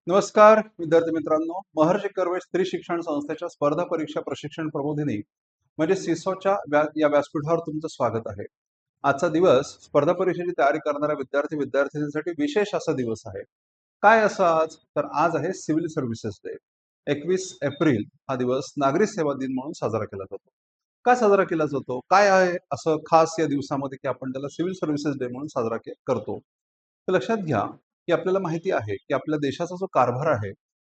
नमस्कार विद्यार्थी मित्रांनो, महर्षी कर्वे स्त्री शिक्षण संस्थेच्या स्पर्धा परीक्षा प्रशिक्षण प्रबोधिनी म्हणजे सिसोच्या या व्यासपीठावर तुमचं स्वागत आहे. आजचा दिवस स्पर्धा परीक्षेची तयारी करणाऱ्या विद्यार्थी विद्यार्थिनींसाठी विशेष असा दिवस आहे. काय असं आज? तर आज आहे सिव्हिल सर्व्हिसेस डे. 21 एप्रिल हा दिवस नागरी सेवा दिन म्हणून साजरा केला जातो. का साजरा केला जातो? काय आहे असं खास या दिवसामध्ये की आपण त्याला सिव्हिल सर्व्हिसेस डे म्हणून साजरा करतो? तर लक्षात घ्या की आपल्याला माहिती आहे की आपल्या देशाचा जो कारभार आहे,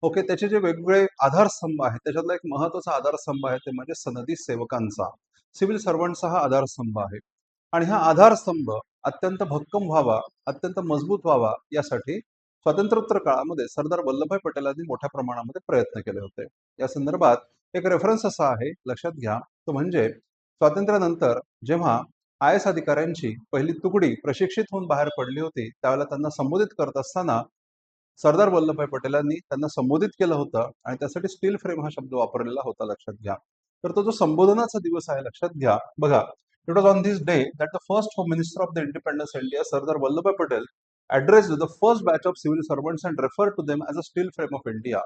ओके, त्याचे जे वेगवेगळे आधारस्तंभ आहेत त्याच्यातला एक महत्वाचा आधारस्तंभ आहे ते म्हणजे सनदी सेवकांचा. सिव्हिल सर्वंटचा हा आधारस्तंभ आहे आणि हा आधारस्तंभ अत्यंत भक्कम व्हावा, अत्यंत मजबूत व्हावा यासाठी स्वातंत्र्योत्तर काळामध्ये सरदार वल्लभभाई पटेलांनी मोठ्या प्रमाणामध्ये प्रयत्न केले होते. या संदर्भात एक रेफरन्स असा आहे, लक्षात घ्या, तो म्हणजे स्वातंत्र्यानंतर जेव्हा आय एस अधिकाऱ्यांची पहिली तुकडी प्रशिक्षित होऊन बाहेर पडली होती त्यावेळेला त्यांना संबोधित करत असताना सरदार वल्लभभाई पटेलांनी त्यांना संबोधित केलं होतं आणि त्यासाठी स्टील फ्रेम हा शब्द वापरलेला होता, लक्षात घ्या. तर तो जो संबोधनाचा दिवस आहे, लक्षात घ्या, बघा, it was on this day that the first home minister of the independence India Sardar Vallabhbhai Patel addressed the first batch of civil servants and referred to them as a steel frame of India.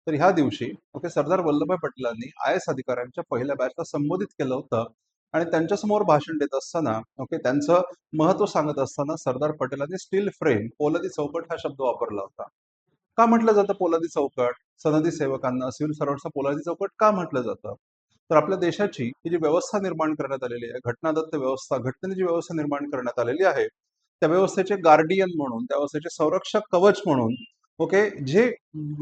तर ह्या दिवशी okay Sardar Vallabhbhai पटेलांनी I S अधिकाऱ्यांच्या पहिल्या बॅचला संबोधित केलं होतं आणि त्यांच्यासमोर भाषण देत असताना ओके त्यांचं महत्व सांगत असताना सरदार पटेलांनी स्टील फ्रेम, पोलादी चौकट हा शब्द वापरला होता. का म्हटलं जातं पोलादी चौकट? सनदी सेवकांना सिव्हिल सर्व्हंट्सना पोलादी चौकट का म्हटलं जातं? तर आपल्या देशाची ही जी व्यवस्था निर्माण करण्यात आलेली आहे, घटनादत्त व्यवस्था, घटनेने जी व्यवस्था निर्माण करण्यात आलेली आहे, त्या व्यवस्थेचे गार्डियन म्हणून, त्या व्यवस्थेचे संरक्षक कवच म्हणून ओके जे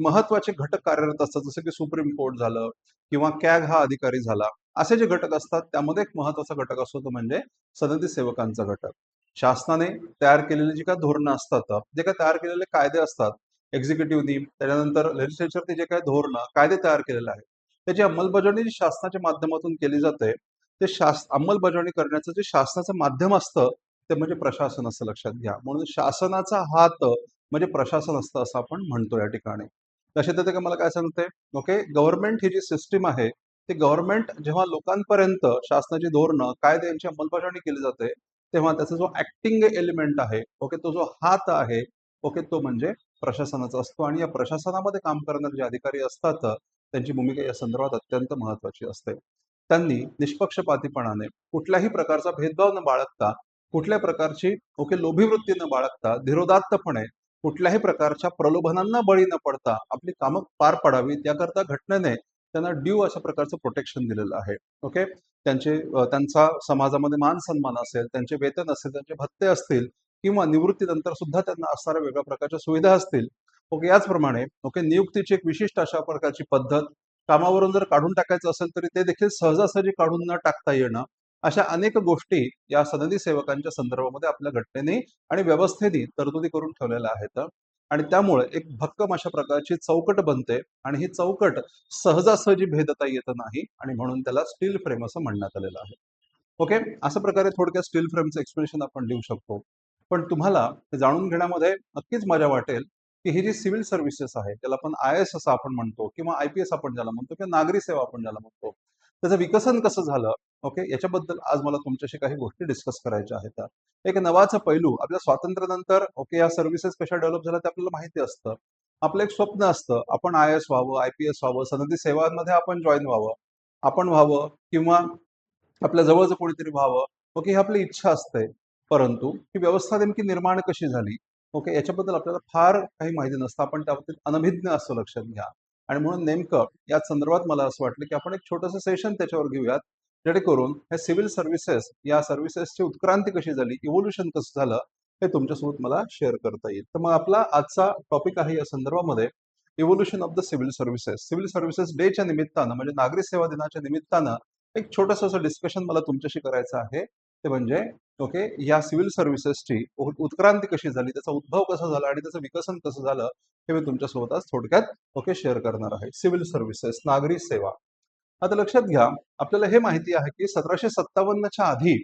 महत्वाचे घटक कार्यरत असतात, जसं की सुप्रीम कोर्ट झालं किंवा कॅग हा अधिकारी झाला, असे जे घटक असतात त्यामध्ये एक महत्वाचा घटक असतो तो म्हणजे सनदी सेवकांचा घटक. शासनाने तयार केलेली जी काही धोरणं असतात, जे काही तयार केलेले कायदे असतात, एक्झिक्युटिव्हनी त्याच्यानंतर लेजिस्लेचरने जे काही धोरणं कायदे तयार केलेले आहेत त्याची अंमलबजावणी जी शासनाच्या माध्यमातून केली जाते, ते अंमलबजावणी करण्याचं जे शासनाचं माध्यम असतं ते म्हणजे प्रशासन असं लक्षात घ्या. म्हणून शासनाचा हात म्हणजे प्रशासन असतं असं आपण म्हणतो या ठिकाणी. लक्षात येते का मला काय सांगते? ओके, गव्हर्नमेंट ही जी सिस्टीम आहे ती गव्हर्नमेंट जेव्हा लोकांपर्यंत शासनाची धोरणं कायदे यांची अंमलबजावणी केली जाते तेव्हा त्याचा जो ऍक्टिंग एलिमेंट आहे, ओके, तो जो हात आहे, ओके, तो म्हणजे प्रशासनाचा असतो आणि या प्रशासनामध्ये काम करणारे जे अधिकारी असतात त्यांची भूमिका या संदर्भात अत्यंत महत्वाची असते. त्यांनी निष्पक्षपातीपणाने कुठल्याही प्रकारचा भेदभाव न बाळगता, कुठल्या प्रकारची ओके लोभी वृत्ती न बाळगता, धीरोदात्तपणे कुठल्याही प्रकारच्या प्रलोभनांना बळी न पडता आपली कामं पार पाडावीत याकरता घटनेने त्यांना ड्यू अशा प्रकारचं प्रोटेक्शन दिलेलं आहे. ओके, त्यांचा समाजामध्ये मान सन्मान असेल, त्यांचे वेतन असेल, त्यांचे भत्ते असतील किंवा निवृत्तीनंतर सुद्धा त्यांना असणाऱ्या वेगळ्या प्रकारच्या सुविधा असतील. ओके, याचप्रमाणे ओके नियुक्तीची एक विशिष्ट अशा प्रकारची पद्धत, कामावरून जर काढून टाकायचं असेल तरी ते देखील सहजासहजी काढून न टाकता येणं, अशा अनेक गोष्टी या सनदी सेवकांच्या संदर्भामध्ये आपल्या घटनेने आणि व्यवस्थेने तरतुदी करून ठेवलेल्या आहेत आणि त्यामुळे एक भक्कम अशा प्रकारची चौकट बनते आणि ही चौकट सहजासहजी भेदता येत नाही आणि म्हणून त्याला स्टील फ्रेम असं म्हणण्यात आलेलं आहे. ओके, अशा प्रकारे थोडक्यात स्टील फ्रेमचं एक्सप्लेनेशन आपण देऊ शकतो. पण तुम्हाला हे जाणून घेण्यामध्ये नक्कीच मजा वाटेल की ही जी सिव्हिल सर्व्हिसेस आहे त्याला आपण आय एस असं आपण म्हणतो किंवा IPS आपण ज्याला म्हणतो किंवा नागरी सेवा आपण ज्याला म्हणतो, त्याचं विकसन कसं झालं, ओके, याच्याबद्दल आज मला तुमच्याशी काही गोष्टी डिस्कस करायच्या आहेत. एक नवाचा पैलू आपल्या स्वातंत्र्यानंतर ओके या सर्व्हिसेस कशा डेव्हलप झाल्या ते आपल्याला माहिती असतं. आपलं एक स्वप्न असतं, आपण IAS व्हावं, IPS व्हावं, सनदी सेवांमध्ये आपण जॉईन व्हावं, आपण व्हावं किंवा आपल्या जवळचं कोणीतरी व्हावं, ओके, ही आपली इच्छा असते. परंतु ही व्यवस्था नेमकी निर्माण कशी झाली, ओके, याच्याबद्दल आपल्याला फार काही माहिती नसतं. आपण त्याबाबतीत अनभिज्ञ असतो, लक्षात घ्या. आणि म्हणून नेमकं याच संदर्भात मला असं वाटलं की आपण एक छोटंसं सेशन त्याच्यावर घेऊयात, जेणेकरून हे सिव्हिल सर्व्हिसेस या सर्व्हिसेसची उत्क्रांती कशी झाली, इव्होल्युशन कसं झालं, हे तुमच्यासोबत मला शेअर करता येईल. तर मग आपला आजचा टॉपिक आहे या संदर्भामध्ये evolution of the civil services. Civil services डेच्या निमित्तानं म्हणजे नागरी सेवा दिनाच्या निमित्तानं एक छोटंसं असं डिस्कशन मला तुमच्याशी करायचं आहे. ते म्हणजे ओके या सिव्हिल सर्व्हिसेसची उत्क्रांती कशी झाली, त्याचा उद्भव कसा झाला आणि त्याचं विकसन कसं झालं हे मी तुमच्यासोबत आज थोडक्यात ओके शेअर करणार आहे. सिव्हिल सर्व्हिसेस, नागरी सेवा. आता लक्षात घ्या, आपल्याला हे माहिती आहे की 1757च्या आधी,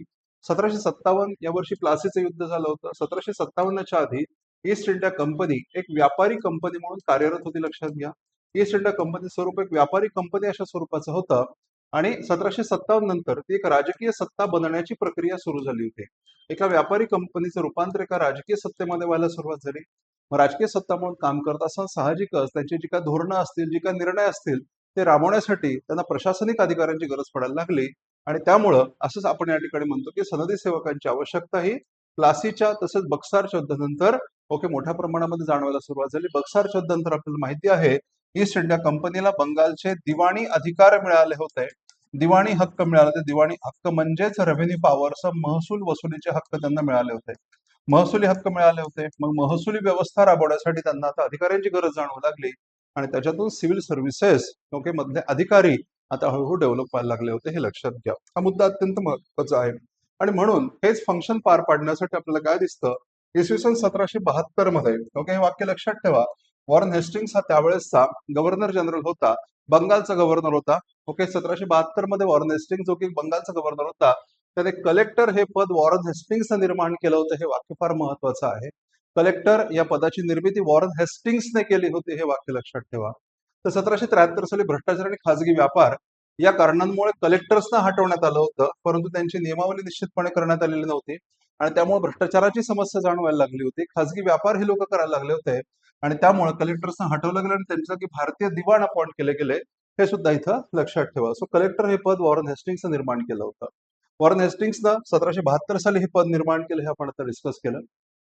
1757 या वर्षी प्लासीचं युद्ध झालं होतं. 1757च्या आधी ईस्ट इंडिया कंपनी एक व्यापारी कंपनी म्हणून कार्यरत होती, लक्षात घ्या. ईस्ट इंडिया कंपनी स्वरूप एक व्यापारी कंपनी अशा स्वरूपाचं होतं आणि 1757 नंतर ती एक राजकीय सत्ता बनण्याची प्रक्रिया सुरू झाली होती. एका व्यापारी कंपनीचं रूपांतर एका राजकीय सत्तेमध्ये व्हायला सुरुवात झाली मग राजकीय सत्ता म्हणून काम करत असताना साहजिकच त्यांची जी काही धोरणं असतील, जी काही निर्णय असतील, ते राबवण्यासाठी त्यांना प्रशासनिक अधिकाऱ्यांची गरज पडायला लागली. आणि त्यामुळं असंच आपण या ठिकाणी म्हणतो की सनदी सेवकांची आवश्यकता ही प्लासीच्या तसेच बक्सारच्या युद्धानंतर मोठ्या प्रमाणामध्ये जाणवायला सुरुवात झाली. बक्सारच्या युद्धानंतर आपल्याला माहिती आहे ईस्ट इंडिया कंपनीला बंगालचे दिवाणी अधिकार मिळाले होते. दिवाणी हक्क मिळाले होते. दिवाणी हक्क म्हणजेच रेव्हेन्यू पॉवर्स, महसूल वसुलीचे हक्क त्यांना मिळाले होते. महसुली हक्क मिळाले होते. मग महसुली व्यवस्था राबवण्यासाठी त्यांना आता अधिकाऱ्यांची गरज जाणवू लागली आणि त्याच्यातून सिव्हिल सर्व्हिसेस मधले अधिकारी आता हळूहळू डेव्हलप व्हायला लागले होते. हे लक्षात घ्या. हा मुद्दा अत्यंत महत्वाचा आहे. आणि म्हणून हेच फंक्शन पार पाडण्यासाठी आपल्याला काय दिसतं, इसवी सन 1772 मध्ये हे वाक्य लक्षात ठेवा. वॉरेन हेस्टिंग्स हा त्यावेळेसचा गव्हर्नर जनरल होता, बंगालचा गव्हर्नर होता. 1772 मध्ये वॉरेन हेस्टिंग्स जो की बंगालचा गव्हर्नर होता, त्याने कलेक्टर हे पद वॉरेन हेस्टिंग्स निर्माण केलं होतं. हे वाक्य फार महत्वाचं आहे. कलेक्टर या पदाची निर्मिती वॉरेन हेस्टिंग्सने केली होती. हे वाक्य लक्षात ठेवा. तर 1773 साली भ्रष्टाचार आणि खाजगी व्यापार या कारणांमुळे कलेक्टर्सना हटवण्यात आलं होतं, परंतु त्यांची नियमावली निश्चितपणे करण्यात आलेली नव्हती आणि त्यामुळे भ्रष्टाचाराची समस्या जाणवायला लागली होती. खाजगी व्यापार हे लोक करायला लागले होते आणि त्यामुळे कलेक्टर्सना हटवलं गेलं आणि त्यांच्या जागी भारतीय दिवाण अपॉइंट केले गेले. हे सुद्धा इथं लक्षात ठेवा. सो कलेक्टर हे पद वॉरेन हेस्टिंग्सनं निर्माण केलं होतं. वॉरेन हेस्टिंग्सनं 1772 साली हे पद निर्माण केलं, हे आपण आता डिस्कस केलं.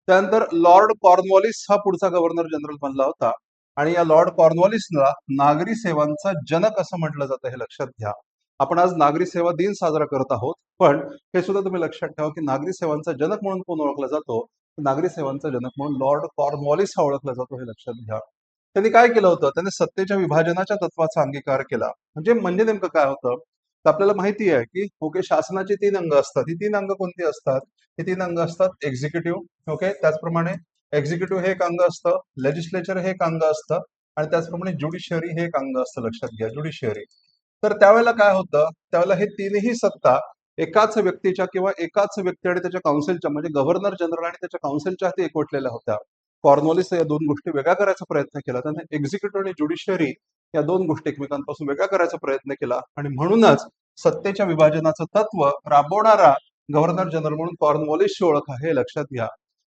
त्यानंतर लॉर्ड कॉर्नवॉलिस हा पुढचा गव्हर्नर जनरल बनला होता आणि या लॉर्ड कॉर्नवॉलिसला नागरी सेवांचा जनक असं म्हटलं जातं. हे लक्षात घ्या. आपण आज नागरी सेवा दिन साजरा करत आहोत, पण हे सुद्धा तुम्ही लक्षात ठेवा की नागरी सेवांचा जनक म्हणून कोण ओळखला जातो, नागरी सेवांचा जनक म्हणून लॉर्ड कॉर्नवॉलिस हा ओळखला जातो. हे लक्षात घ्या. त्यांनी काय केलं होतं, त्यांनी सत्तेच्या विभाजनाच्या तत्वाचा अंगीकार केला. म्हणजे नेमकं काय होतं, तर आपल्याला माहिती आहे की शासनाची 3 अंग असतात. ही 3 अंग कोणती असतात? ही 3 अंग असतात एक्झिक्युटिव्ह, त्याचप्रमाणे एक्झिक्युटिव्ह हे एक अंग असतं, लेजिस्लेचर हे एक अंग असतं आणि त्याचप्रमाणे ज्युडिशियरी हे एक अंग असतं. लक्षात घ्या, ज्युडिशियरी. तर त्यावेळेला काय होतं, त्यावेळेला हे तीनही सत्ता एकाच व्यक्तीच्या किंवा एकाच व्यक्ती आणि त्याच्या काउन्सिलच्या म्हणजे गव्हर्नर जनरल आणि त्याच्या काउन्सिलच्या हाती एकवटलेल्या होत्या. कॉर्नवॉलिस या 2 गोष्टी वेगळ्या करायचा प्रयत्न केला. त्याने एक्झिक्युटिव्ह आणि ज्युडिशियरी या 2 गोष्टी एकमेकांपासून वेगळ्या करायचा प्रयत्न केला आणि म्हणूनच सत्तेच्या विभाजनाचं तत्व राबवणारा गव्हर्नर जनरल म्हणून कॉर्नवॉलिसची ओळख आहे. हे लक्षात घ्या.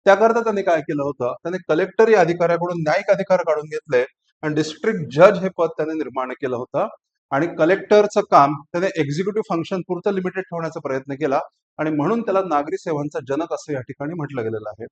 त्याकरता त्यांनी काय केलं होतं, त्याने कलेक्टरी अधिकाऱ्याकडून न्यायिक अधिकार काढून घेतले आणि डिस्ट्रिक्ट जज हे पद त्याने निर्माण केलं होतं आणि कलेक्टरचं काम त्याने एक्झिक्युटिव्ह फंक्शन पुरतं लिमिटेड ठेवण्याचा प्रयत्न केला आणि म्हणून त्याला नागरी सेवांचा जनक असं या ठिकाणी म्हटलं गेलेलं आहे.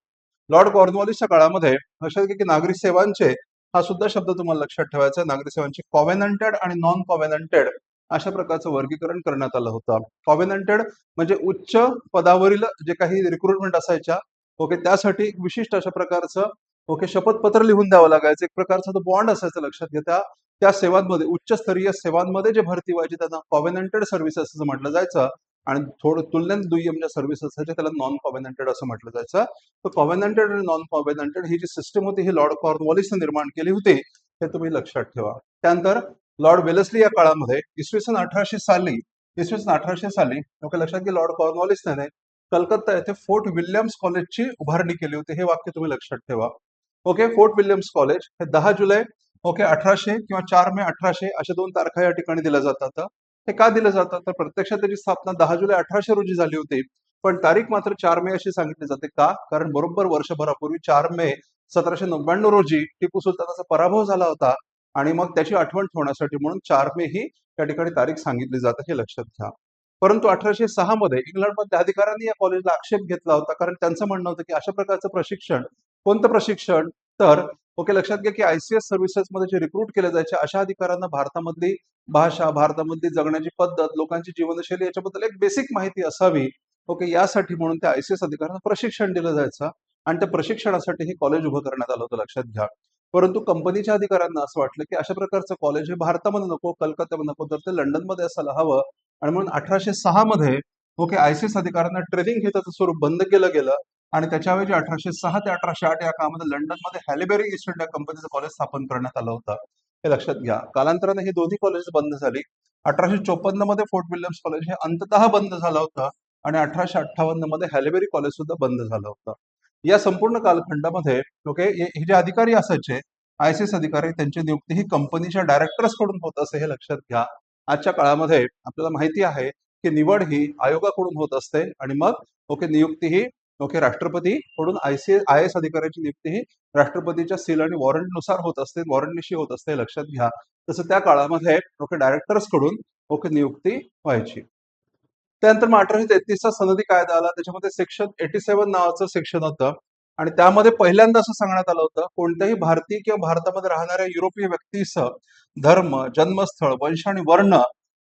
लॉर्ड कॉर्नवॉलिसच्या काळामध्ये लक्षात घ्या की नागरी सेवांचे हा सुद्धा शब्द तुम्हाला लक्षात ठेवायचा आहे. नागरी सेवांचे कॉव्हेनंटेड आणि नॉन कॉव्हेनंटेड अशा प्रकारचं वर्गीकरण करण्यात आलं होतं. कॉव्हेनंटेड म्हणजे उच्च पदावरील जे काही रिक्रुटमेंट असायच्या, त्यासाठी एक विशिष्ट अशा प्रकारचं शपथपत्र लिहून द्यावं लागायचं. एक प्रकारचा तो बॉन्ड असायचा. लक्षात घ्या. त्या सेवांमध्ये, उच्चस्तरीय सेवांमध्ये जे भरती व्हायची त्यांना कॉव्हेनंटेड सर्व्हिसेस असं म्हटलं जायचं आणि थोडं तुलनेत दुय्यम ज्या सर्व्हिस असायच्या त्याला नॉन कॉव्हेनंटेड असं म्हटलं जायचं. तर कॉव्हेनंटेड आणि नॉन कॉव्हेनंटेड ही जी सिस्टम होती ही लॉर्ड कॉर्नवॉलिसने निर्माण केली होती. हे तुम्ही लक्षात ठेवा. त्यानंतर लॉर्ड वेलेस्ली या काळामध्ये इसवी सन 1800 साली लक्षात घ्या लॉर्ड कॉर्नवॉलिसने कलकत्ता येथे फोर्ट विल्यम्स कॉलेजची उभारणी केली होती. हे वाक्य तुम्ही लक्षात ठेवा. फोर्ट विल्यम्स कॉलेज हे 10 जुलै 1800 किंवा 4 मे 1800 अशा 2 तारखा या ठिकाणी दिल्या जातात. हे का दिलं जातं, तर प्रत्यक्षात त्याची स्थापना 10 जुलै 1800 रोजी झाली होती, पण तारीख मात्र 4 मे अशी सांगितली जाते. का? कारण बरोबर वर्षभरापूर्वी 4 मे 1799 रोजी टिपू सुलतानाचा पराभव झाला होता आणि मग त्याची आठवण ठेवण्यासाठी म्हणून 4 मे ही त्या ठिकाणी तारीख सांगितली जाते. हे लक्षात घ्या. परंतु 1806 मध्ये इंग्लंडमधल्या अधिकाऱ्यांनी या कॉलेजला आक्षेप घेतला होता, कारण त्यांचं म्हणणं होतं की अशा प्रकारचं प्रशिक्षण, कोणतं प्रशिक्षण, तर लक्षात घ्या की आयसीएस सर्व्हिसेस मध्ये जे रिक्रूट केले जायचे अशा अधिकाऱ्यांना भारतामधली भाषा, भारतामधली जगण्याची पद्धत, लोकांची जीवनशैली याच्याबद्दल एक बेसिक माहिती असावी. यासाठी म्हणून त्या आयसीएस अधिकाऱ्यांना प्रशिक्षण दिलं जायचं आणि त्या प्रशिक्षणासाठी हे कॉलेज उभं करण्यात आलं होतं. लक्षात घ्या. परंतु कंपनीच्या अधिकाऱ्यांना असं वाटलं की अशा प्रकारचं कॉलेज हे भारतामध्ये नको, कलकत्त्यामध्ये नको, तर ते लंडनमध्ये असायला हवं आणि म्हणून 1806 मध्ये आयसीएस अधिकाऱ्यांना ट्रेनिंग घेण्याचं स्वरूप बंद केलं गेलं आणि त्याच्याऐवजी 1806 ते 1808 या काळामध्ये लंडनमध्ये हॅलिबेरी ईस्ट इंडिया कंपनीचं कॉलेज स्थापन करण्यात आलं होतं. हे लक्षात घ्या. कालांतराने ही दोन्ही कॉलेज बंद झाली. 1854 मध्ये फोर्ट विल्यम्स कॉलेज हे अंततः बंद झालं होतं आणि 1858 मध्ये हॅलिबेरी कॉलेज सुद्धा बंद झालं होतं. या संपूर्ण कालखंडामध्ये हे जे अधिकारी असायचे, आयसीएस अधिकारी, त्यांची नियुक्ती ही कंपनीच्या डायरेक्टर्स कडून होत असे. हे लक्षात घ्या. आजच्या काळामध्ये आपल्याला माहिती आहे की निवड ही आयोगाकडून होत असते आणि मग नियुक्ती ही ओके, राष्ट्रपतीकडून IAS अधिकाऱ्याची नियुक्ती ही राष्ट्रपतीच्या सील आणि वॉरंटनुसार होत असते, वॉरंटनिशी होत असते, लक्षात घ्या. तसं त्या काळामध्ये ओके डायरेक्टर्स कडून ओके नियुक्ती व्हायची. त्यानंतर मग 1833चा सनदी कायदा आला. त्याच्यामध्ये सेक्शन 87 नावाचं सेक्शन होतं आणि त्यामध्ये पहिल्यांदा असं सांगण्यात आलं होतं, कोणत्याही भारतीय किंवा भारतामध्ये राहणाऱ्या युरोपीय व्यक्तीसह धर्म, जन्मस्थळ, वंश आणि वर्ण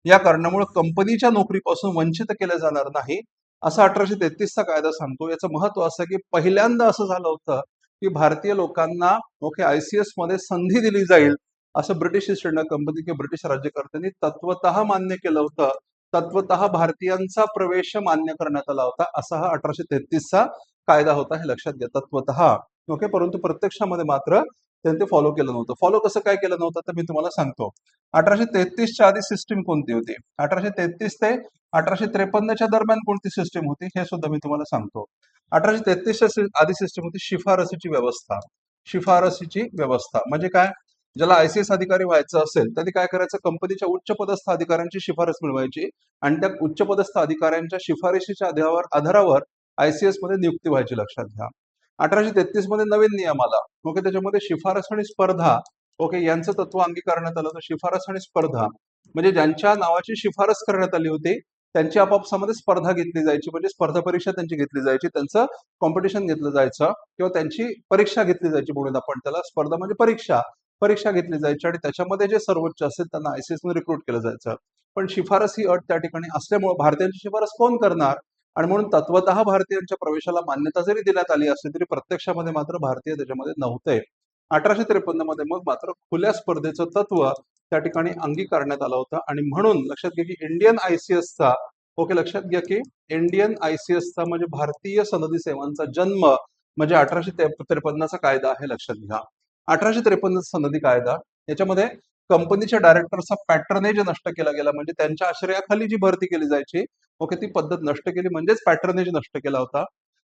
या कारणामुळे कंपनीच्या नोकरीपासून वंचित केले जाणार नाही, असं 1833चा कायदा सांगतो. याचं महत्व असं की पहिल्यांदा असं झालं होतं की भारतीय लोकांना ओके ICS मध्ये संधी दिली जाईल असं ब्रिटिश ईस्ट इंडिया कंपनी किंवा ब्रिटिश राज्यकर्त्यांनी तत्वतः मान्य केलं होतं. तत्वतः भारतीयांचा प्रवेश मान्य करण्यात आला होता, असा हा 1833चा कायदा होता, हे लक्षात घ्या. तत्वतः ओके, परंतु प्रत्यक्षामध्ये मात्र त्यांनी ते फॉलो केलं नव्हतं. फॉलो कसं काय केलं नव्हतं तर मी तुम्हाला सांगतो. 1833च्या आधी सिस्टीम कोणती होती, 1833 ते 1853च्या दरम्यान कोणती सिस्टीम होती हे सुद्धा मी तुम्हाला सांगतो. 1833च्या आधी सिस्टीम होती शिफारसीची व्यवस्था. शिफारसीची व्यवस्था म्हणजे काय, ज्याला ICS अधिकारी व्हायचं असेल त्यांनी काय करायचं, कंपनीच्या उच्च पदस्थ अधिकाऱ्यांची शिफारस मिळवायची आणि त्या उच्च पदस्थ अधिकाऱ्यांच्या शिफारशीच्या आधारावर ICS मध्ये नियुक्ती व्हायची, लक्षात घ्या. 1833 मध्ये नवीन नियम आला. ओके, त्याच्यामध्ये शिफारस आणि स्पर्धा ओके यांचं तत्व अंगीकारण्यात आलं होतं. शिफारस आणि स्पर्धा म्हणजे ज्यांच्या नावाची शिफारस करण्यात आली होती त्यांची आपापसामध्ये स्पर्धा घेतली जायची, म्हणजे स्पर्धा परीक्षा त्यांची घेतली जायची, त्यांचं कॉम्पिटिशन घेतलं जायचं किंवा त्यांची परीक्षा घेतली जायची. म्हणून आपण त्याला स्पर्धा म्हणजे परीक्षा घेतली जायची आणि त्याच्यामध्ये जे सर्वोच्च असेल त्यांना ICS मध्ये रिक्रूट केलं जायचं. पण शिफारस ही अट त्या ठिकाणी असल्यामुळे भारतीयांची शिफारस कोण करणार, आणि म्हणून तत्वतः भारतीयांच्या प्रवेशाला मान्यता जरी देण्यात आली असली तरी प्रत्यक्षामध्ये मात्र भारतीय त्याच्यामध्ये नव्हते. 1853 मध्ये मग मात्र खुल्या स्पर्धेचं तत्व त्या ठिकाणी अंगीकारण्यात आलं होतं आणि म्हणून लक्षात घ्या की इंडियन ICSचा ओके, लक्षात घ्या की इंडियन ICSचा म्हणजे भारतीय सनदी सेवांचा जन्म म्हणजे 1853चा कायदा आहे, लक्षात घ्या. 1853 सनदी कायदा याच्यामध्ये कंपनीच्या डायरेक्टरचा पॅटर्नेज नष्ट केला गेला, म्हणजे त्यांच्या आश्रयाखाली जी भरती केली जायची ओके ती पद्धत नष्ट केली, म्हणजेच पॅटर्नेज नष्ट केला होता.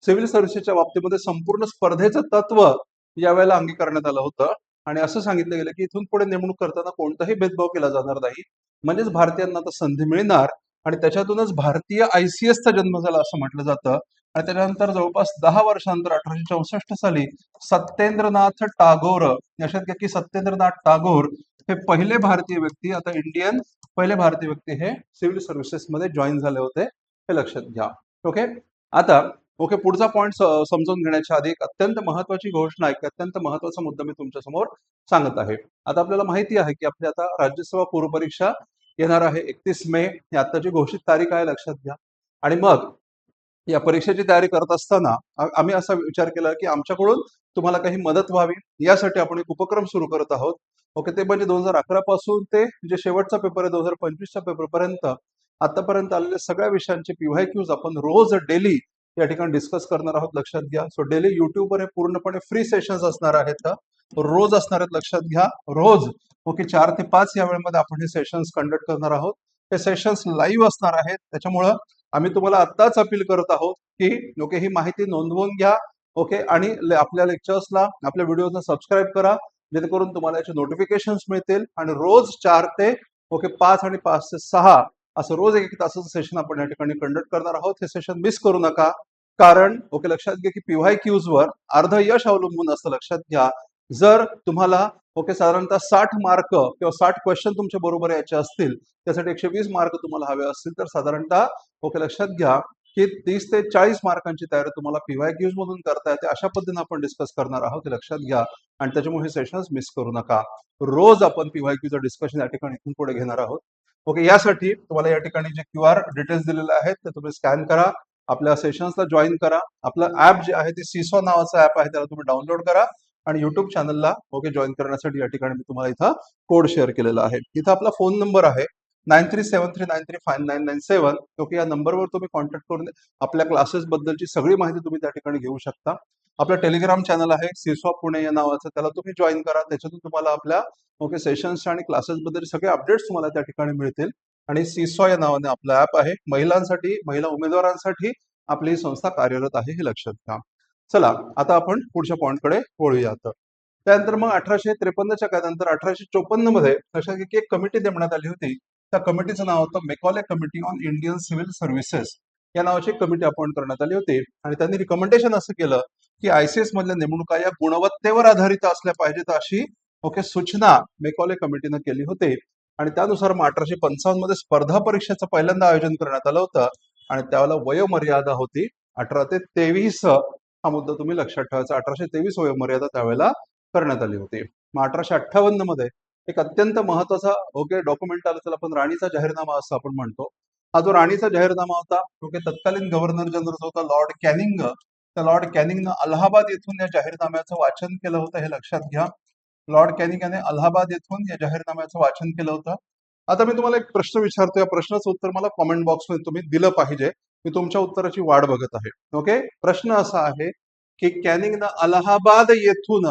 सिव्हिल सर्व्हिसेसच्या बाबतीमध्ये संपूर्ण स्पर्धेचं तत्व यावेळेला अंगीकारण्यात आलं होतं आणि असं सांगितलं गेलं की इथून पुढे नेमणूक करताना कोणताही भेदभाव केला जाणार नाही, म्हणजेच भारतीयांना आता संधी मिळणार आणि त्याच्यातूनच भारतीय ICSचा जन्म झाला असं म्हटलं जातं. आणि त्याच्यानंतर जवळपास 10 वर्षांतर 1864 साली सत्येंद्रनाथ टागोर, लक्षात घ्या की सत्येंद्रनाथ टागोर हे पहिले भारतीय व्यक्ती, आता इंडियन पहिले भारतीय व्यक्ती हे सिव्हिल सर्व्हिसेस मध्ये जॉईन झाले होते, हे लक्षात घ्या. ओके, आता ओके पुढचा पॉईंट समजून घेण्याच्या आधी एक अत्यंत महत्वाची घोषणा आहे, अत्यंत महत्वाचा मुद्दा मी तुमच्या समोर सांगत आहे. आता आपल्याला माहिती आहे की आपली आता राज्यसभा पूर्व परीक्षा येणार आहे 31 मे, ही आताची घोषित तारीख आहे, लक्षात घ्या. आणि मग या परीक्षेची तयारी करत असताना आम्ही असा विचार केला की आमच्याकडून तुम्हाला काही मदत व्हावी यासाठी आपण एक उपक्रम सुरू करत आहोत. ओके, ते म्हणजे 2011 पासून ते जे शेवटचा पेपर आहे 2025च्या पेपर पर्यंत आतापर्यंत आलेल्या सगळ्या विषयांचे PYQs आपण रोज डेली या ठिकाणी डिस्कस करणार आहोत, लक्षात घ्या. सो डेली युट्यूबवर हे पूर्णपणे फ्री सेशन्स असणार आहेत, रोज असणार आहेत, लक्षात घ्या. रोज ओके 4 ते 5 या वेळेमध्ये आपण हे सेशन्स कंडक्ट करणार आहोत. हे सेशन्स लाईव्ह असणार आहेत, त्याच्यामुळं आम्ही तुम्हाला आत्ताच अपील करत आहोत की ओके ही माहिती नोंदवून घ्या ओके आणि आपल्या लेक्चर्सला आपल्या व्हिडिओला सबस्क्राईब करा, जेणेकरून तुम्हाला याचे नोटिफिकेशन्स मिळतील आणि रोज 4 ते ओके 5 आणि 5 ते 6 असं रोज एक तासाचं सेशन आपण या ठिकाणी कंडक्ट करणार आहोत. हे सेशन मिस करू नका, कारण ओके लक्षात घ्या की PYQs वर अर्ध यश अवलंबून असतं, लक्षात घ्या. जर तुम्हाला ओके साधारणतः 60 मार्क किंवा 60 क्वेश्चन तुमच्या बरोबर यायचे असतील, त्यासाठी 120 मार्क तुम्हाला हवे असतील, तर साधारणतः ओके लक्षात घ्या की 30 ते 40 मार्कांची तयारी तुम्हाला PYQs मधून करता येते. अशा पद्धतीने आपण डिस्कस करणार आहोत, हे लक्षात घ्या आणि त्याच्यामुळे हे सेशन्स मिस करू नका. रोज आपण PYQचं डिस्कशन या ठिकाणी इथून पुढे घेणार आहोत. ओके, यासाठी तुम्हाला या ठिकाणी जे QR डिटेल्स दिलेले आहेत ते तुम्ही स्कॅन करा, आपल्या सेशन्सला जॉईन करा. आपलं ऍप जे आहे ते सीसॉ नावाचं ऍप आहे, त्याला तुम्ही डाउनलोड करा आणि युट्यूब चॅनलला ओके जॉईन करण्यासाठी या ठिकाणी मी तुम्हाला इथं कोड शेअर केलेला आहे. इथं आपला फोन नंबर आहे 9373935997. ओके, या नंबरवर तुम्ही कॉन्टॅक्ट करून आपल्या क्लासेस बद्दलची सगळी माहिती तुम्ही त्या ठिकाणी घेऊ शकता. आपलं टेलिग्राम चॅनल आहे सीसॉ पुणे या नावाचं, त्याला तुम्ही जॉईन करा. त्याच्यातून तुम्हाला आपल्या ओके सेशन्स आणि क्लासेस बद्दल सगळे अपडेट्स तुम्हाला त्या ठिकाणी मिळतील. आणि सीसॉ या नावाने आपलं ऍप आहे, महिलांसाठी, महिला उमेदवारांसाठी आपली ही संस्था कार्यरत आहे, हे लक्षात घ्या. चला आता आपण पुढच्या पॉईंटकडे वळूयात. त्यानंतर मग 1853च्या कायद्यानंतर 1854 मध्ये लक्षात घ्या की एक कमिटी नेमण्यात आली होती. त्या कमिटीचं नाव होतं Macaulay committee on Indian civil services. या नावाची एक कमिटी अपॉइंट करण्यात आली होती आणि त्यांनी रिकमेंडेशन असं केलं की आयसीएस मधल्या नेमणुका या गुणवत्तेवर आधारित असल्या पाहिजेत अशी सूचना मेकॉले कमिटीनं केली होती. आणि त्यानुसार 1855 मध्ये स्पर्धा परीक्षेचं पहिल्यांदा आयोजन करण्यात आलं होतं आणि त्यावेळेला वयोमर्यादा होती 18 ते 23. हा मुद्दा तुम्ही लक्षात ठेवायचा. 1823 वयोमर्यादा त्यावेळेला करण्यात आली होती. मग 1858 मध्ये एक अत्यंत महत्वाचा डॉक्युमेंट आलं, त्याला आपण राणीचा जाहीरनामा असं आपण म्हणतो. हा जो राणीचा जाहीरनामा होता तत्कालीन गव्हर्नर जनरल होता लॉर्ड कॅनिंग. त्या लॉर्ड कॅनिंगनं अलाहाबाद येथून या जाहीरनाम्याचं वाचन केलं होतं, हे लक्षात घ्या. लॉर्ड कॅनिंग याने अलाहाबाद येथून या जाहीरनाम्याचं वाचन केलं होतं. आता मी तुम्हाला एक प्रश्न विचारतो, या प्रश्नाचं उत्तर मला कॉमेंट बॉक्समध्ये तुम्ही दिलं पाहिजे. मी तुमच्या उत्तराची वाट बघत आहे. ओके, प्रश्न असा आहे की कॅनिंगनं अलाहाबाद येथून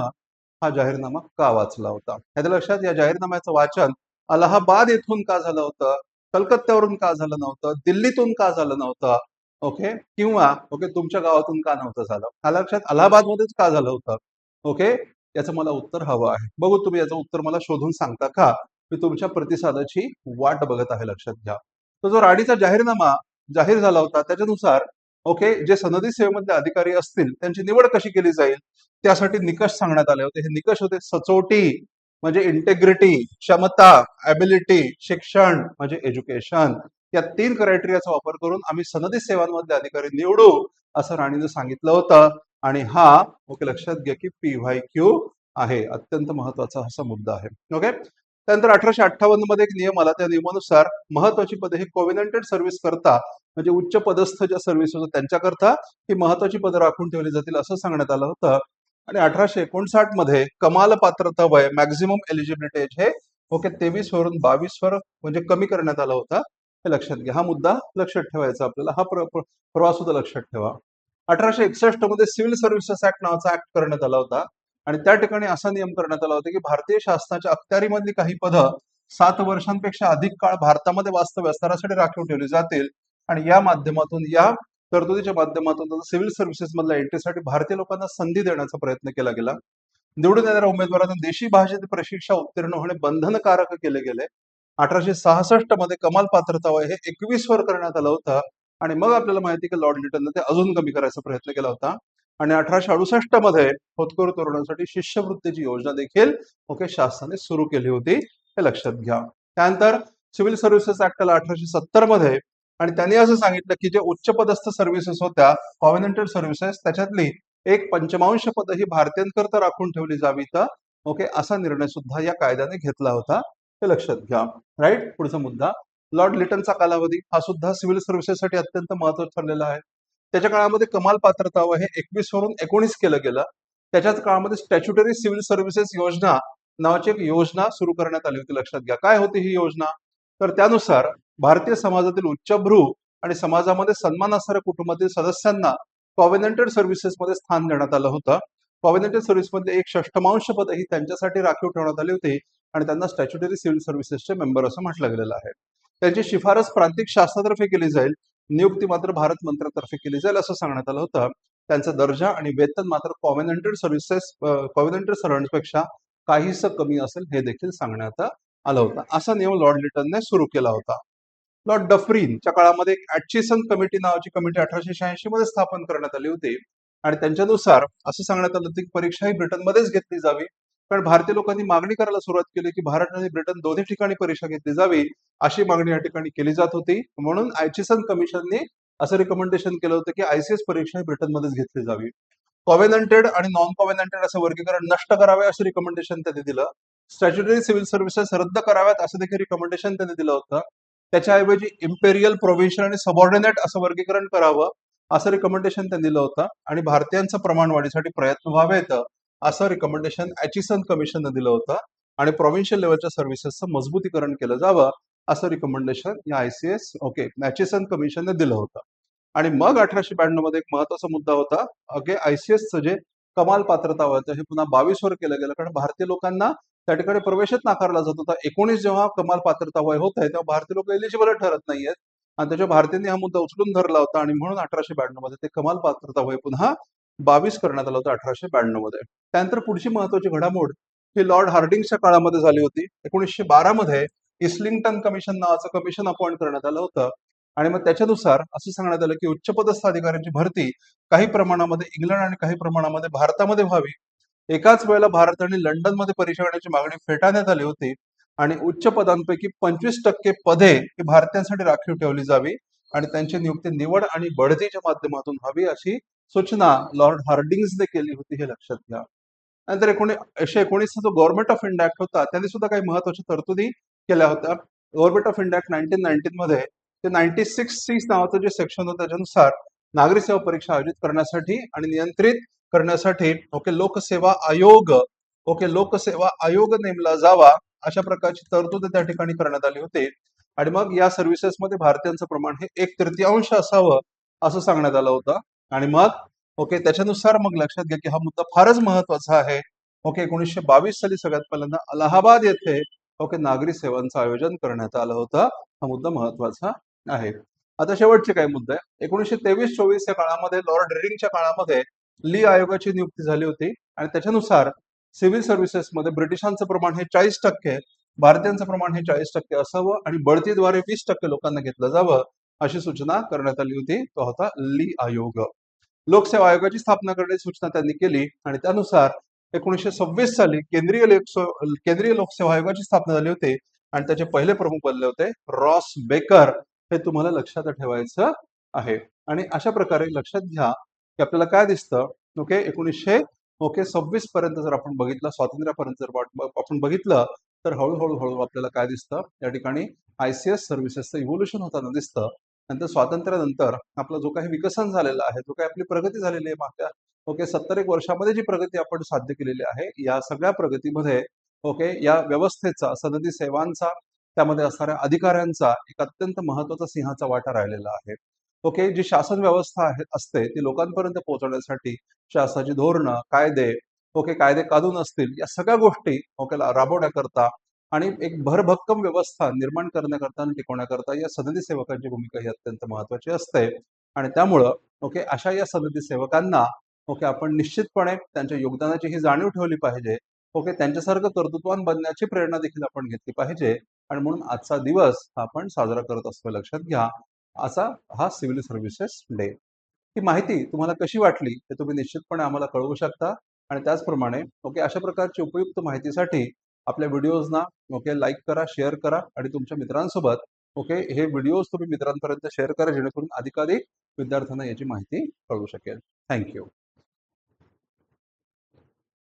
हा जाहीरनामा का वाचला होता? ह्याच्या लक्षात, या जाहीरनाम्याचं वाचन अलाहाबाद येथून का झालं होतं, कलकत्त्यावरून का झालं नव्हतं, दिल्लीतून का झालं नव्हतं, किंवा तुमच्या गावातून का नव्हतं झालं? हा लक्षात, अलाहाबाद मध्येच का झालं होतं? ओके, याचं मला उत्तर हवं आहे. बघू तुम्ही याचं उत्तर मला शोधून सांगता का? मी तुमच्या प्रतिसादाची वाट बघत आहे, लक्षात घ्या. तो जो राणीचा जाहीरनामा जाहीर झाला होता त्याच्यानुसार जे सनदी सेवेमधले अधिकारी असतील त्यांची निवड कशी केली जाईल त्यासाठी निकष सांगण्यात आले होते. हे निकष होते सचोटी म्हणजे इंटेग्रिटी, क्षमता, ॲबिलिटी, शिक्षण म्हणजे एज्युकेशन. या 3 क्रायटेरियाचा वापर करून आम्ही सनदी सेवांमधले अधिकारी निवडू असं राणीने सांगितलं होतं. आणि हा लक्षात घ्या की PYQ आहे, अत्यंत महत्वाचा असा मुद्दा आहे. ओके, त्यानंतर 1858 मध्ये एक नियम आला. त्या नियमानुसार महत्वाची पदे ही कोव्हेनंटेड सर्व्हिस करता म्हणजे उच्च पदस्थ ज्या सर्व्हिस होत्या त्यांच्याकरता ही महत्वाची पदं राखून ठेवली जातील असं सांगण्यात आलं होतं. आणि 1859 मध्ये कमाल पात्रता वय मॅक्झिमम एलिजिबिलिटी एज हे 23 वरून 22 वर म्हणजे कमी करण्यात आलं होतं, हे लक्षात घ्या. हा मुद्दा लक्षात ठेवायचा आपल्याला, हा प्रवास सुद्धा लक्षात ठेवा. 1861 मध्ये सिव्हिल सर्व्हिसेस ऍक्ट नावाचा ऍक्ट करण्यात आला होता आणि त्या ठिकाणी असा नियम करण्यात आला होता की भारतीय शासनाच्या अखत्यारीमधली काही पदं 7 वर्षांपेक्षा अधिक काळ भारतामध्ये वास्तव्य असणाऱ्यासाठी राखीव ठेवली जातील आणि या माध्यमातून, या तरतुदीच्या माध्यमातून सिव्हिल सर्व्हिसेस मधल्या एंट्रीसाठी भारतीय लोकांना संधी देण्याचा प्रयत्न केला गेला. निवडून येणाऱ्या उमेदवारांना देशी भाषेत प्रशिक्षा उत्तीर्ण होणे बंधनकारक केले गेले. 1866 मध्ये कमाल पात्रता वय हे 21 वर करण्यात आलं होतं आणि मग आपल्याला माहिती की लॉर्ड लिटनने ते अजून कमी करायचा प्रयत्न केला होता. आणि 1868 मध्ये होतकरू तरुणांसाठी शिष्यवृत्तीची योजना देखील शासनाने सुरू केली होती, हे लक्षात घ्या. त्यानंतर सिव्हिल सर्व्हिसेस ऍक्ट आला 1870 मध्ये आणि त्यांनी असं सांगितलं की जे उच्च पदस्थ सर्व्हिसेस होत्या कॉव्हेनंटेड सर्व्हिसेस त्याच्यातली एक 1/5 पद ही भारतीयांकरता राखून ठेवली जावीत. असा निर्णय सुद्धा या कायद्याने घेतला होता, हे लक्षात घ्या. राईट, पुढचा मुद्दा लॉर्ड लिटनचा कालावधी हा सुद्धा सिव्हिल सर्व्हिसेससाठी अत्यंत महत्वाचा ठरलेला आहे. त्याच्या काळामध्ये कमाल पात्रता वय हे 21 वरून 19 केलं गेलं. त्याच्याच काळामध्ये स्टॅच्युटरी सिव्हिल सर्व्हिसेस योजना नावाची एक योजना सुरू करण्यात आली होती, लक्षात घ्या. काय होती ही योजना? तर त्यानुसार भारतीय समाजातील उच्चभ्रू आणि समाजामध्ये सन्मान असणाऱ्या कुटुंबातील सदस्यांना कॉव्हेनंटेड सर्व्हिसेसमध्ये स्थान देण्यात आलं होतं. कॉव्हेनंटेड सर्व्हिसमध्ये एक 1/6 पद ही त्यांच्यासाठी राखीव ठेवण्यात आली होती आणि त्यांना स्टॅच्युटरी सिव्हिल सर्व्हिसेसचे मेंबर असं म्हटलं गेलेलं आहे. त्यांची शिफारस प्रांतिक शासनातर्फे केली जाईल, नियुक्ती मात्र भारत मंत्र्यातर्फे केली जाईल असं सांगण्यात आलं होतं. त्यांचा दर्जा आणि वेतन मात्र कॉव्हेनंटेड सर्व्हंट्सपेक्षा काहीसं कमी असेल हे देखील सांगण्यात आलं होतं. असा नियम लॉर्ड लिटनने सुरू केला होता. लॉर्ड डफरीनच्या काळामध्ये एक ॲटचिसन कमिटी नावाची कमिटी 1886 मध्ये स्थापन करण्यात आली होती आणि त्यांच्यानुसार असं सांगण्यात आलं होतं की परीक्षा ही ब्रिटनमध्येच घेतली जावी. पण भारतीय लोकांनी मागणी करायला सुरुवात केली की भारत आणि ब्रिटन दोन्ही ठिकाणी परीक्षा घेतली जावी, अशी मागणी या ठिकाणी केली जात होती. म्हणून ॲटचिसन कमिशनने असं रिकमेंडेशन केलं होतं की आयसीएस परीक्षा ही ब्रिटनमध्येच घेतली जावी. कॉव्हेनंटेड आणि नॉन कॉव्हेनंटेड असं वर्गीकरण नष्ट करावे असं रिकमेंडेशन त्यांनी दिलं. स्टॅच्युटरी सिव्हिल सर्व्हिसेस रद्द कराव्यात असं देखील रिकमेंडेशन त्यांनी दिलं होतं. त्याच्याऐवजी इम्पेरियल, प्रोव्हिन्शियल आणि सबऑर्डिनेट असं वर्गीकरण करावं असं रिकमेंडेशन त्यांनी दिलं होतं आणि भारतीयांचं प्रमाण वाढीसाठी प्रयत्न व्हावेत असं रिकमेंडेशन ॲचिसन कमिशननं दिलं होतं आणि प्रोव्हिन्शियल लेवलच्या सर्व्हिसेसचं मजबूतीकरण केलं जावं असं रिकमेंडेशन या आयसीएस ॲचिसन कमिशनने दिलं होतं. आणि मग 1892 मध्ये एक महत्वाचा मुद्दा होता, आयसीएसचं जे कमाल पात्रता होतं हे पुन्हा 22 वर केलं गेलं, कारण भारतीय लोकांना त्या ठिकाणी प्रवेशच नाकारला जात होता. 19 जेव्हा कमाल पात्रता वय होत आहे तेव्हा भारतीय लोक एलिजिबल ठरत नाहीयेत आणि त्याच्या भारतीयांनी हा मुद्दा उचलून धरला होता आणि म्हणून 1892 मध्ये ते कमाल पात्रता वय पुन्हा 22 करण्यात आलं होतं 1892 मध्ये. त्यानंतर पुढची महत्वाची घडामोड ही लॉर्ड हार्डिंगच्या काळामध्ये झाली होती. 1912 मध्ये इस्लिंग्टन कमिशन नावाचं कमिशन अपॉइंट करण्यात आलं होतं आणि मग त्याच्यानुसार असं सांगण्यात आलं की उच्चपदस्थ अधिकाऱ्यांची भरती काही प्रमाणामध्ये इंग्लंड आणि काही प्रमाणामध्ये भारतामध्ये व्हावी. एकाच वेळेला भारत आणि लंडनमध्ये परीक्षा घेण्याची मागणी फेटाळण्यात आली होती आणि उच्च पदांपैकी 25% पदे ही भारतीयांसाठी राखीव ठेवली जावी आणि त्यांची नियुक्ती निवड आणि बढतीच्या माध्यमातून व्हावी अशी सूचना लॉर्ड हार्डिंग्सने केली होती, हे लक्षात घ्या. नंतर 1919 जो गव्हर्नमेंट ऑफ इंडिया ऍक्ट होता त्यांनी सुद्धा काही महत्वाच्या तरतुदी केल्या होत्या. गव्हर्नमेंट ऑफ इंडिया ऍक्ट 1919 मध्ये ते 96C नावाचं जे सेक्शन होतं त्याच्यानुसार नागरी सेवा परीक्षा आयोजित करण्यासाठी आणि नियंत्रित करण्यासाठी लोकसेवा आयोग लोकसेवा आयोग नेमला जावा अशा प्रकारची तरतूद त्या ठिकाणी करण्यात आली होती. आणि मग या सर्व्हिसेसमध्ये भारतीयांचं प्रमाण हे 1/3 असावं असं सांगण्यात आलं होतं. आणि मग त्याच्यानुसार मग लक्षात घ्या की हा मुद्दा फारच महत्वाचा आहे. 1922 साली सगळ्यात पहिल्यांदा अलाहाबाद येथे नागरी सेवांचं आयोजन करण्यात आलं होतं. हा मुद्दा महत्वाचा आहे. आता शेवटचे काही मुद्दे. 1923-24 या काळामध्ये लॉर्ड रेडिंगच्या काळामध्ये ली आयोगाची नियुक्ती झाली होती आणि त्याच्यानुसार सिव्हिल सर्व्हिसेसमध्ये ब्रिटिशांचं प्रमाण हे 40%, भारतीयांचं प्रमाण हे 40% असावं आणि बढतीद्वारे 20% लोकांना घेतलं जावं अशी सूचना करण्यात आली होती. तो होता ली आयोग. लोकसेवा आयोगाची स्थापना करण्याची सूचना त्यांनी केली आणि त्यानुसार 1926 साली केंद्रीय लोकसेवा आयोगाची स्थापना झाली होती आणि त्याचे पहिले प्रमुख बनले होते रॉस बेकर. हे तुम्हाला लक्षात ठेवायचं आहे. आणि अशा प्रकारे लक्षात घ्या की आपल्याला काय दिसतं 1926 पर्यंत जर आपण बघितलं, स्वातंत्र्यापर्यंत जर आपण बघितलं तर हळूहळू आपल्याला काय दिसतं या ठिकाणी ICS सर्व्हिसेसचं इव्होल्युशन होताना दिसतं. नंतर स्वातंत्र्यानंतर आपला जो काही विकसन झालेला आहे, जो काही आपली प्रगती झालेली आहे मागच्या 70 एक वर्षामध्ये जी प्रगती आपण साध्य केलेली आहे, या सगळ्या प्रगतीमध्ये या व्यवस्थेचा, सनदी सेवांचा, त्यामध्ये असणाऱ्या अधिकाऱ्यांचा एक अत्यंत महत्वाचा सिंहाचा वाटा राहिलेला आहे. जी शासन व्यवस्था असते ती लोकांपर्यंत पोहोचवण्यासाठी शासनाची धोरणं, कायदे, कायदे कानून असतील, या सगळ्या गोष्टी राबवण्याकरता आणि एक भरभक्कम व्यवस्था निर्माण करण्याकरता आणि टिकवण्याकरता या सनदी सेवकांची भूमिका ही अत्यंत महत्वाची असते. आणि त्यामुळं अशा या सनदी सेवकांना आपण निश्चितपणे त्यांच्या योगदानाची ही जाणीव ठेवली पाहिजे. त्यांच्यासारखं कर्तृत्वान बनण्याची प्रेरणा देखील आपण घेतली पाहिजे. आणि म्हणून आजचा दिवस हा आपण साजरा करत असतो, लक्षात घ्या. असा हा सिव्हिल सर्व्हिसेस डे. ही माहिती तुम्हाला कशी वाटली हे तुम्ही निश्चितपणे आम्हाला कळवू शकता. आणि त्याचप्रमाणे अशा प्रकारची उपयुक्त माहितीसाठी आपल्या व्हिडिओजना लाईक करा, शेअर करा आणि तुमच्या मित्रांसोबत हे व्हिडिओज तुम्ही मित्रांपर्यंत शेअर करा, जेणेकरून अधिकाधिक विद्यार्थ्यांना याची माहिती कळू शकेल. थँक्यू.